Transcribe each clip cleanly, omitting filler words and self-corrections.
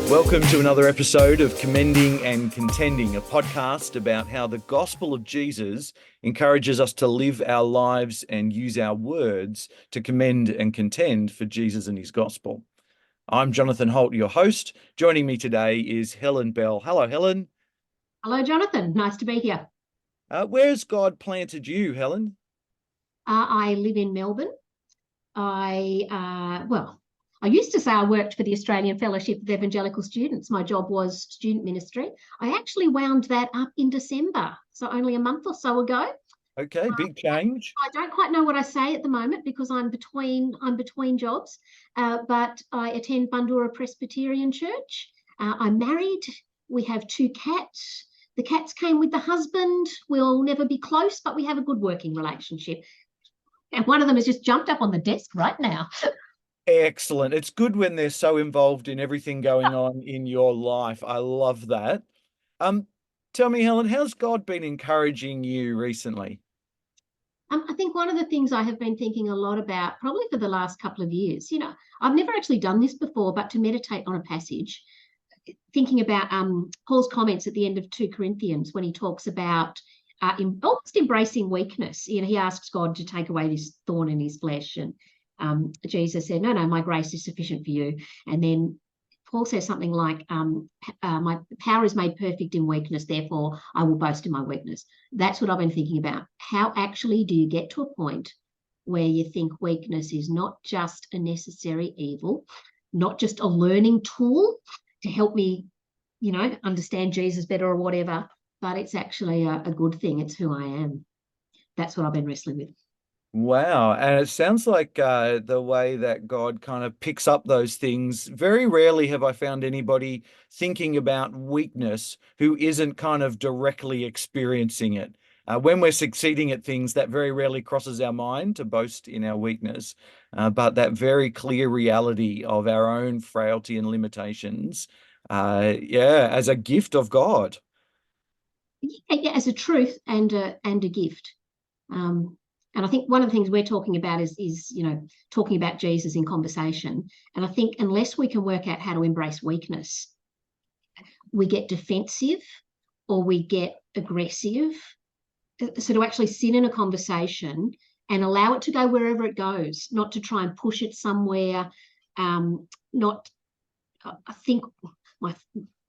Welcome to another episode of Commending and Contending, a podcast about how the gospel of Jesus encourages us to live our lives and use our words to commend and contend for Jesus and his gospel. I'm Jonathan Holt, your host. Joining me today is Helen Bell. Hello, Helen. Hello, Jonathan. Nice to be here. Where's God planted you, Helen? I live in Melbourne. I used to say I worked for the Australian Fellowship of Evangelical Students. My job was student ministry. I actually wound that up in December, so only a month or so ago. Okay, big change. I don't quite know what I say at the moment because I'm between jobs, but I attend Bundoora Presbyterian Church. I'm married. We have 2 cats. The cats came with the husband. We'll never be close, but we have a good working relationship. And one of them has just jumped up on the desk right now. Excellent. It's good when they're so involved in everything going on in your life. I love that. Tell me, Helen, how's God been encouraging you recently? I think one of the things I have been thinking a lot about, probably for the last couple of years, I've never actually done this before, but to meditate on a passage, thinking about Paul's comments at the end of 2 Corinthians when he talks about almost embracing weakness. He asks God to take away this thorn in his flesh, and Jesus said, no, my grace is sufficient for you. And then Paul says something like, my power is made perfect in weakness, therefore I will boast in my weakness. That's what I've been thinking about. How actually do you get to a point where you think weakness is not just a necessary evil, not just a learning tool to help me, understand Jesus better or whatever, but it's actually a good thing. It's who I am. That's what I've been wrestling with. Wow. And it sounds like the way that God kind of picks up those things. Very rarely have I found anybody thinking about weakness who isn't kind of directly experiencing it. When we're succeeding at things, that very rarely crosses our mind to boast in our weakness. But that very clear reality of our own frailty and limitations, as a gift of God. Yeah, as a truth and a gift. And I think one of the things we're talking about is talking about Jesus in conversation. And I think unless we can work out how to embrace weakness, we get defensive or we get aggressive. So to actually sit in a conversation and allow it to go wherever it goes, not to try and push it somewhere. I think my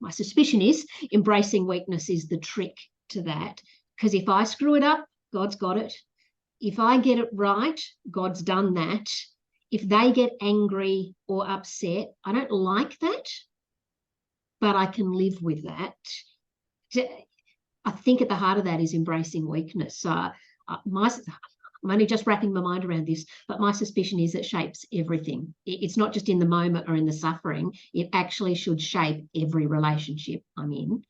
suspicion is embracing weakness is the trick to that. Because if I screw it up, God's got it. If I get it right, God's done that. If they get angry or upset, I don't like that, but I can live with that. I think at the heart of that is embracing weakness. So I'm only just wrapping my mind around this, but my suspicion is it shapes everything. It's not just in the moment or in the suffering. It actually should shape every relationship I'm in,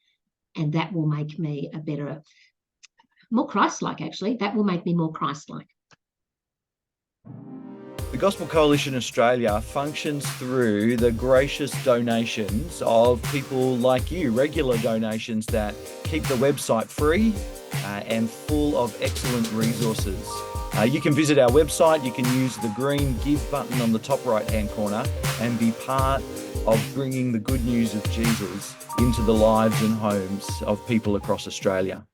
and that will make me a better, more Christ-like, actually. That will make me more Christ-like. The Gospel Coalition Australia functions through the gracious donations of people like you, regular donations that keep the website free and full of excellent resources. You can visit our website, you can use the green Give button on the top right-hand corner and be part of bringing the good news of Jesus into the lives and homes of people across Australia.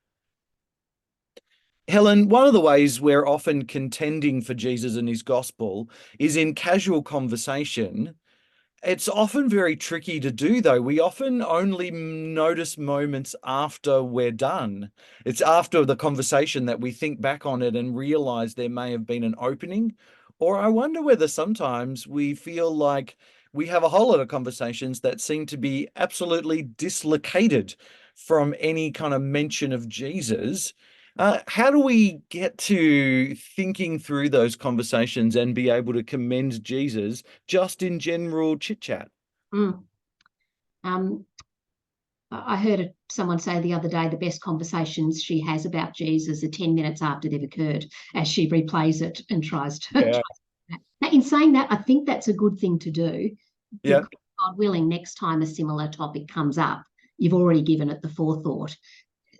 Helen, one of the ways we're often contending for Jesus and his gospel is in casual conversation. It's often very tricky to do, though. We often only notice moments after we're done. It's after the conversation that we think back on it and realize there may have been an opening. Or I wonder whether sometimes we feel like we have a whole lot of conversations that seem to be absolutely dislocated from any kind of mention of Jesus. How do we get to thinking through those conversations and be able to commend Jesus just in general chit chat? I heard someone say the other day the best conversations she has about Jesus are 10 minutes after they've occurred, as she replays it and tries to. Yeah. Now, in saying that, I think that's a good thing to do. Yeah. Because, God willing, next time a similar topic comes up, you've already given it the forethought.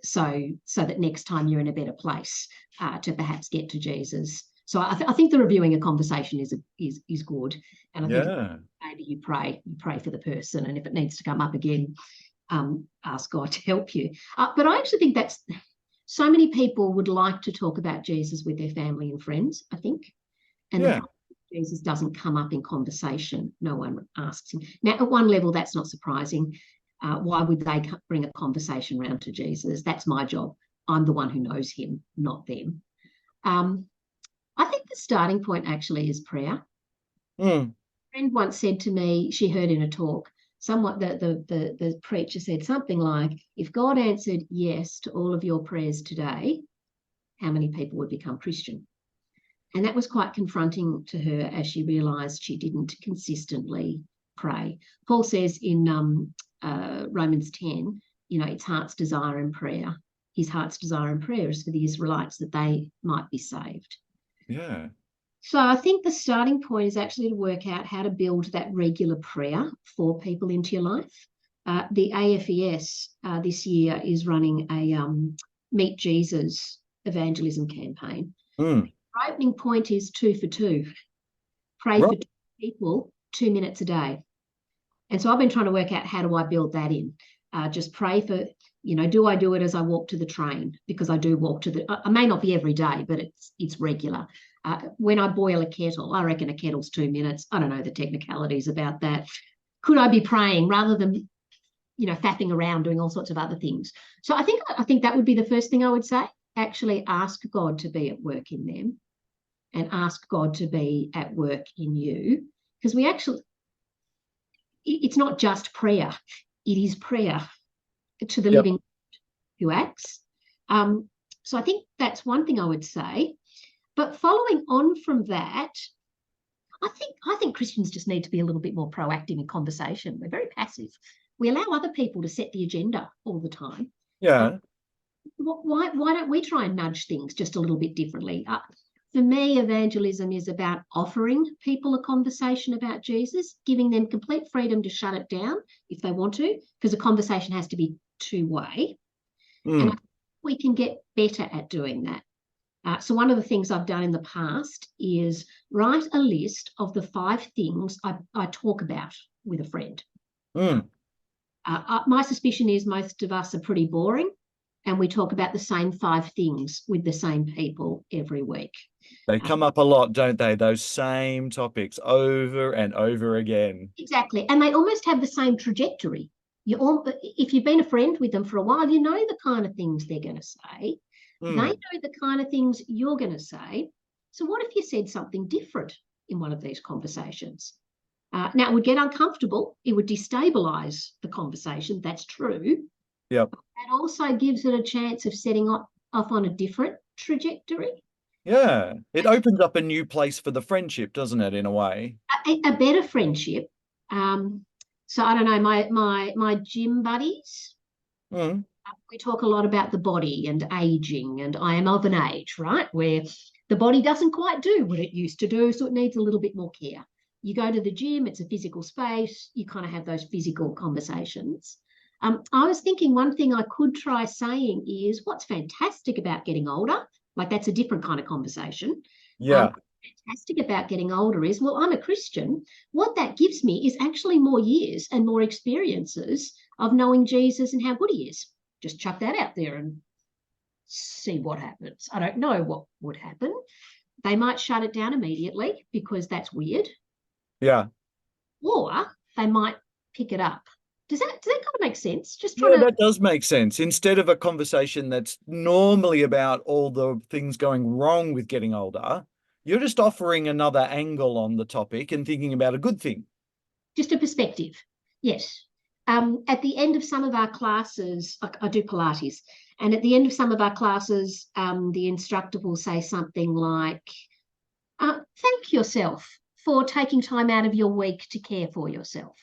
So that next time you're in a better place to perhaps get to Jesus So I think the reviewing a conversation is good, and I think Yeah. maybe you pray for the person, and if it needs to come up again, ask God to help you. But I actually think that's so many people would like to talk about Jesus with their family and friends, I think, and the Yeah. problem is Jesus doesn't come up in conversation. No one asks him. Now, at one level, that's not surprising. Why would they bring a conversation round to Jesus? That's my job. I'm the one who knows him, not them. Um, I think the starting point actually is prayer. Mm. A friend once said to me, she heard in a talk, somewhat the preacher said something like, if God answered yes to all of your prayers today, how many people would become Christian? And that was quite confronting to her as she realised she didn't consistently pray. Paul says in Romans 10, it's heart's desire and prayer. His heart's desire and prayer is for the Israelites that they might be saved. Yeah. So I think the starting point is actually to work out how to build that regular prayer for people into your life. The AFES this year is running a Meet Jesus evangelism campaign. Mm. Our opening point is 2 for 2. Pray Right. for 2 people, 2 minutes a day. And so I've been trying to work out how do I build that in. Just pray for, do I do it as I walk to the train? Because I do walk I may not be every day, but it's regular. When I boil a kettle, I reckon a kettle's 2 minutes. I don't know the technicalities about that. Could I be praying rather than, faffing around doing all sorts of other things? So I think that would be the first thing I would say. Actually ask God to be at work in them and ask God to be at work in you. Because it's not just prayer. It is prayer to the Yep. living who acts. So I think that's one thing I would say. But following on from that, I think Christians just need to be a little bit more proactive in conversation. We're very passive. We allow other people to set the agenda all the time. Yeah. Why don't we try and nudge things just a little bit differently? For me, evangelism is about offering people a conversation about Jesus, giving them complete freedom to shut it down if they want to, because a conversation has to be two-way. And Mm. we can get better at doing that. So one of the things I've done in the past is write a list of the 5 things I talk about with a friend. Mm. My suspicion is most of us are pretty boring, and we talk about the same 5 things with the same people every week. They come up a lot, don't they? Those same topics over and over again. Exactly. And they almost have the same trajectory. If you've been a friend with them for a while, you know the kind of things they're going to say. They Mm. know the kind of things you're going to say. So what if you said something different in one of these conversations? Now, it would get uncomfortable. It would destabilise the conversation. That's true. Yep. It also gives it a chance of setting off on a different trajectory. Yeah. It opens up a new place for the friendship, doesn't it, in a way? A better friendship. So I don't know, my gym buddies, Mm. we talk a lot about the body and aging, and I am of an age, right, where the body doesn't quite do what it used to do, so it needs a little bit more care. You go to the gym, it's a physical space, you kind of have those physical conversations. I was thinking one thing I could try saying is what's fantastic about getting older, like that's a different kind of conversation. Yeah. Fantastic about getting older is, well, I'm a Christian. What that gives me is actually more years and more experiences of knowing Jesus and how good he is. Just chuck that out there and see what happens. I don't know what would happen. They might shut it down immediately because that's weird, Yeah. or they might pick it up. Does that kind of make sense? Just trying Yeah, to. that does make sense. Instead of a conversation that's normally about all the things going wrong with getting older, you're just offering another angle on the topic and thinking about a good thing. Just a perspective. Yes. At the end of some of our classes, I do Pilates, and at the end of some of our classes, the instructor will say something like, thank yourself for taking time out of your week to care for yourself,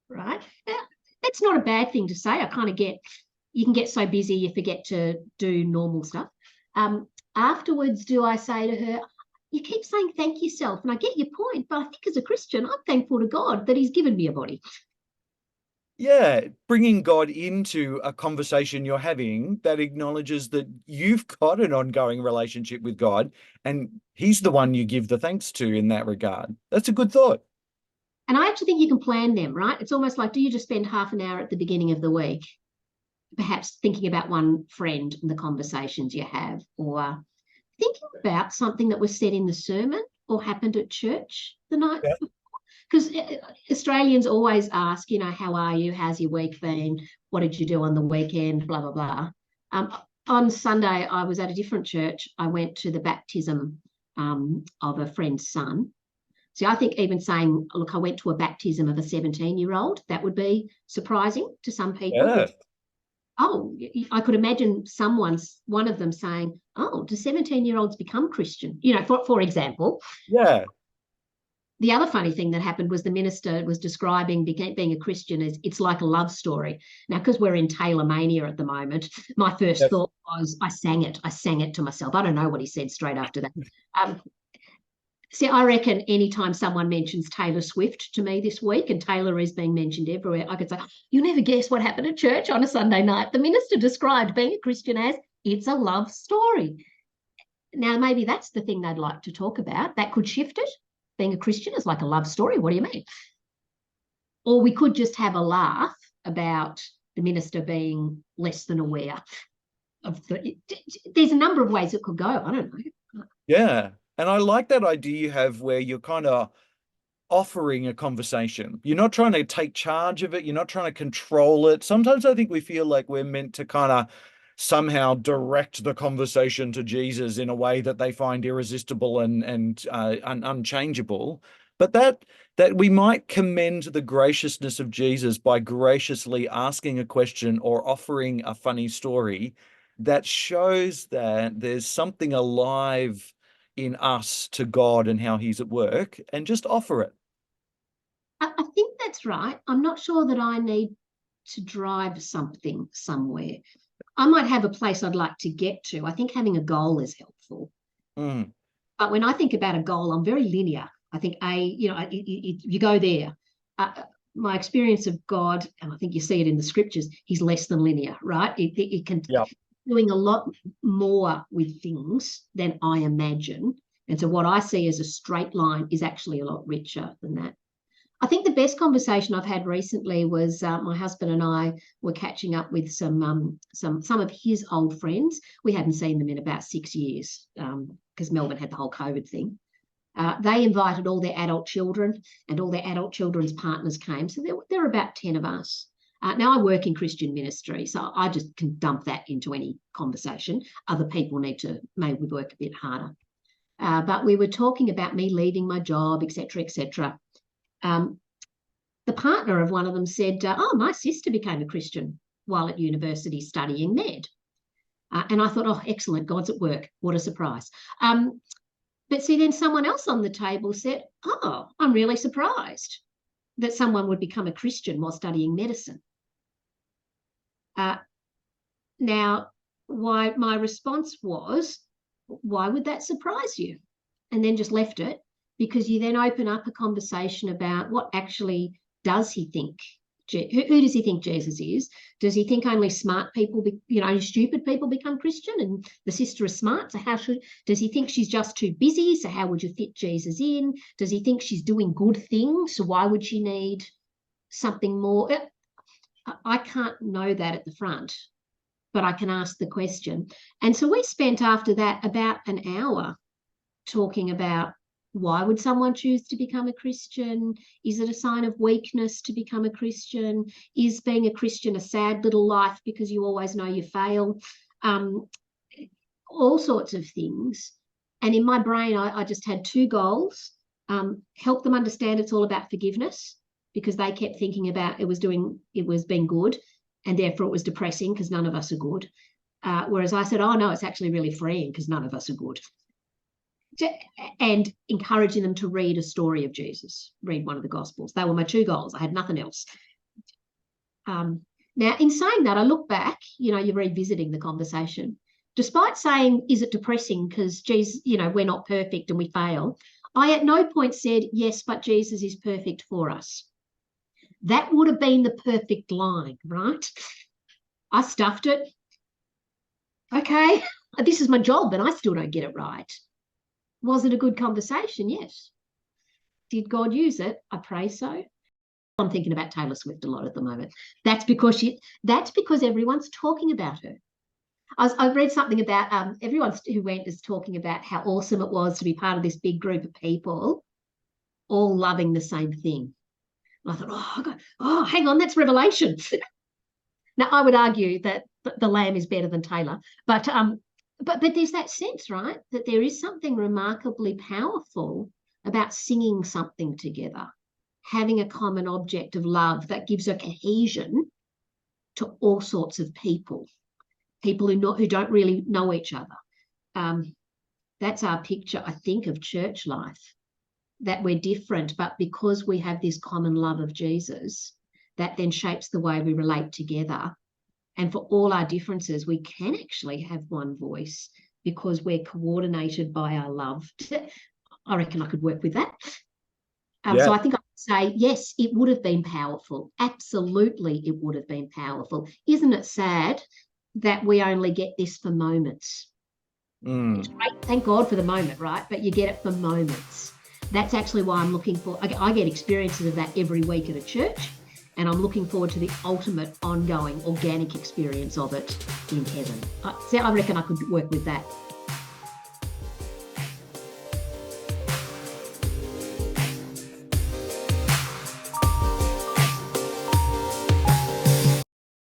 right? Now, that's not a bad thing to say. I kind of get, you can get so busy you forget to do normal stuff. Afterwards, do I say to her, you keep saying thank yourself, and I get your point, but I think as a Christian, I'm thankful to God that he's given me a body. Yeah, bringing God into a conversation you're having that acknowledges that you've got an ongoing relationship with God and he's the one you give the thanks to in that regard. That's a good thought. And I actually think you can plan them, right? It's almost like, do you just spend half an hour at the beginning of the week, perhaps thinking about one friend and the conversations you have, or thinking about something that was said in the sermon or happened at church the night? Yeah. Because Australians always ask, how are you? How's your week been? What did you do on the weekend? Blah, blah, blah. On Sunday, I was at a different church. I went to the baptism of a friend's son. See, I think even saying, look, I went to a baptism of a 17-year-old, that would be surprising to some people. Yeah. Oh, I could imagine one of them saying, oh, do 17-year-olds become Christian? For example. Yeah. The other funny thing that happened was the minister was describing being a Christian as it's like a love story. Now, because we're in Taylor mania at the moment, my first Yep. thought was I sang it. I sang it to myself. I don't know what he said straight after that. See, I reckon anytime someone mentions Taylor Swift to me this week, and Taylor is being mentioned everywhere, I could say, you'll never guess what happened at church on a Sunday night. The minister described being a Christian as it's a love story. Now, maybe that's the thing they'd like to talk about. That could shift it. Being a Christian is like a love story. What do you mean? Or we could just have a laugh about the minister being less than aware of there's a number of ways it could go. I don't know. Yeah. And I like that idea you have where you're kind of offering a conversation. You're not trying to take charge of it. You're not trying to control it. Sometimes I think we feel like we're meant to kind of somehow direct the conversation to Jesus in a way that they find irresistible and unchangeable. But that we might commend the graciousness of Jesus by graciously asking a question or offering a funny story that shows that there's something alive in us to God and how he's at work, and just offer it. I think that's right. I'm not sure that I need to drive something somewhere. I might have a place I'd like to get to. I think having a goal is helpful. Mm, But when I think about a goal, I'm very linear. I think, you go there. My experience of God, and I think you see it in the scriptures, he's less than linear, right? It can yeah. doing a lot more with things than I imagine. And so what I see as a straight line is actually a lot richer than that. I think the best conversation I've had recently was my husband and I were catching up with some of his old friends. We hadn't seen them in about 6 years because Melbourne had the whole COVID thing. They invited all their adult children, and all their adult children's partners came. So there were about 10 of us. Now I work in Christian ministry, so I just can dump that into any conversation. Other people need to maybe work a bit harder. But we were talking about me leaving my job, etc., etc. The partner of one of them said, oh, my sister became a Christian while at university studying med. And I thought, oh, excellent, God's at work. What a surprise. But see, then someone else on the table said, oh, I'm really surprised that someone would become a Christian while studying medicine. Now, why my response was, why would that surprise you? And then just left it, because you then open up a conversation about what actually does he think? Who does he think Jesus is? Does he think only smart people, stupid people become Christian, and the sister is smart? So does he think she's just too busy? So how would you fit Jesus in? Does he think she's doing good things? So why would she need something more? I can't know that at the front, but I can ask the question. And so we spent after that about an hour talking about, why would someone choose to become a Christian? Is it a sign of weakness to become a Christian? Is being a Christian a sad little life because you always know you fail? All sorts of things. And in my brain, I just had two goals. Help them understand it's all about forgiveness, because they kept thinking about it was being good, and therefore it was depressing because none of us are good. Whereas I said, oh no, it's actually really freeing because none of us are good. And encouraging them to read a story of Jesus, read one of the Gospels. They were my two goals. I had nothing else. Now, in saying that, I look back, you're revisiting the conversation. Despite saying, is it depressing because, geez, we're not perfect and we fail, I at no point said, yes, but Jesus is perfect for us. That would have been the perfect line, right? I stuffed it. Okay, this is my job and I still don't get it right. Was it a good conversation? Yes. Did God use it? I pray so. I'm thinking about Taylor Swift a lot at the moment. That's because everyone's talking about her. I read something about everyone who went is talking about how awesome it was to be part of this big group of people all loving the same thing. And I thought, oh, God, oh, hang on, that's revelation. Now, I would argue that the Lamb is better than Taylor, but there's that sense, right, that there is something remarkably powerful about singing something together, having a common object of love that gives a cohesion to all sorts of people who don't really know each other. That's our picture, I think, of church life, that we're different, but because we have this common love of Jesus, that then shapes the way we relate together. And for all our differences, we can actually have one voice because we're coordinated by our love. I reckon I could work with that. So I think I would say, yes, it would have been powerful. Absolutely, it would have been powerful. Isn't it sad that we only get this for moments? It's great, thank God for the moment, right? But you get it for moments. That's actually why I'm looking for, I get experiences of that every week at a church, and I'm looking forward to the ultimate ongoing organic experience of it in heaven. So I reckon I could work with that.